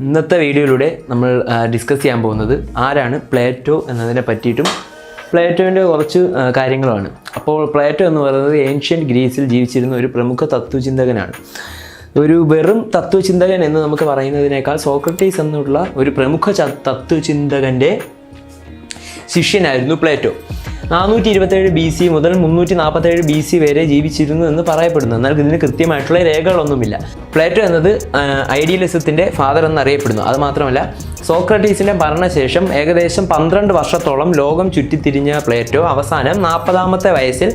ഇന്നത്തെ വീഡിയോയിലൂടെ നമ്മൾ ഡിസ്കസ് ചെയ്യാൻ പോകുന്നത് ആരാണ് പ്ലേറ്റോ എന്നതിനെ പറ്റിയിട്ടും പ്ലേറ്റോൻ്റെ കുറച്ച് കാര്യങ്ങളുമാണ്. അപ്പോൾ പ്ലേറ്റോ എന്ന് പറയുന്നത് ഏൻഷ്യൻ്റ് ഗ്രീസിൽ ജീവിച്ചിരുന്ന ഒരു പ്രമുഖ തത്വചിന്തകനാണ്. ഒരു വെറും തത്വചിന്തകൻ എന്ന് നമുക്ക് പറയുന്നതിനേക്കാൾ സോക്രട്ടീസ് എന്നുള്ള ഒരു പ്രമുഖ തത്വചിന്തകൻ്റെ ശിഷ്യനായിരുന്നു പ്ലേറ്റോ. 427 BC മുതൽ 347 BC വരെ ജീവിച്ചിരുന്നു എന്ന് പറയപ്പെടുന്നു. എന്നാൽ ഇതിന് കൃത്യമായിട്ടുള്ള രേഖകളൊന്നുമില്ല. പ്ലേറ്റോ എന്നത് ഐഡിയലിസത്തിൻ്റെ ഫാദർ എന്നറിയപ്പെടുന്നു. അതുമാത്രമല്ല, സോക്രട്ടീസിൻ്റെ ഭരണശേഷം ഏകദേശം 12 വർഷത്തോളം ലോകം ചുറ്റിത്തിരിഞ്ഞ പ്ലേറ്റോ അവസാനം 40-ാമത്തെ വയസ്സിൽ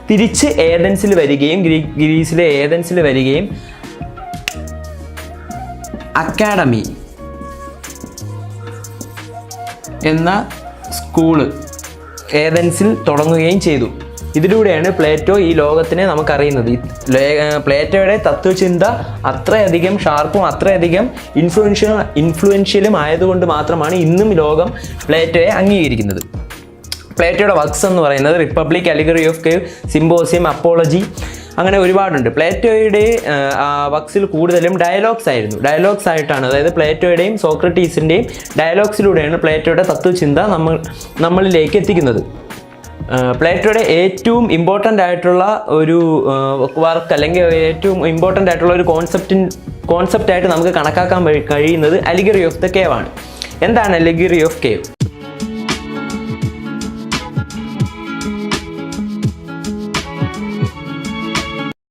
തിരിച്ച് ഏഥൻസിൽ വരികയും ഗ്രീസിലെ ഏഥൻസിൽ വരികയും അക്കാഡമി എന്ന സ്കൂള് ഏഥൻസിൽ തുടങ്ങുകയും ചെയ്തു. ഇതിലൂടെയാണ് പ്ലേറ്റോ ഈ ലോകത്തിനെ നമുക്കറിയുന്നത്. പ്ലേറ്റോയുടെ തത്വചിന്ത അത്രയധികം ഷാർപ്പും അത്രയധികം ഇൻഫ്ലുവൻഷ്യലും ആയതുകൊണ്ട് മാത്രമാണ് ഇന്നും ലോകം പ്ലേറ്റോയെ അംഗീകരിക്കുന്നത്. പ്ലേറ്റോയുടെ വർക്ക്സ് എന്ന് പറയുന്നത് Republic, Allegory of Cave, Symposium, Apology, അങ്ങനെ ഒരുപാടുണ്ട്. പ്ലേറ്റോയുടെ വർക്ക്സിൽ കൂടുതലും ഡയലോഗ്സ് ആയിരുന്നു. ഡയലോഗ്സ് ആയിട്ടാണ്, അതായത് പ്ലേറ്റോയുടെയും സോക്രട്ടീസിൻ്റെയും ഡയലോഗ്സിലൂടെയാണ് പ്ലേറ്റോയുടെ തത്വചിന്ത നമ്മളിലേക്ക് എത്തിക്കുന്നത്. പ്ലേറ്റോയുടെ ഏറ്റവും ഇമ്പോർട്ടൻ്റ് ആയിട്ടുള്ള ഒരു വർക്ക് അല്ലെങ്കിൽ ഏറ്റവും ഇമ്പോർട്ടൻ്റ് ആയിട്ടുള്ള ഒരു കോൺസെപ്റ്റായിട്ട് നമുക്ക് കണക്കാക്കാൻ കഴിയുന്നത് അലിഗറി ഓഫ് ദ കേവ് ആണ്. എന്താണ് അലിഗറി ഓഫ് കേവ്?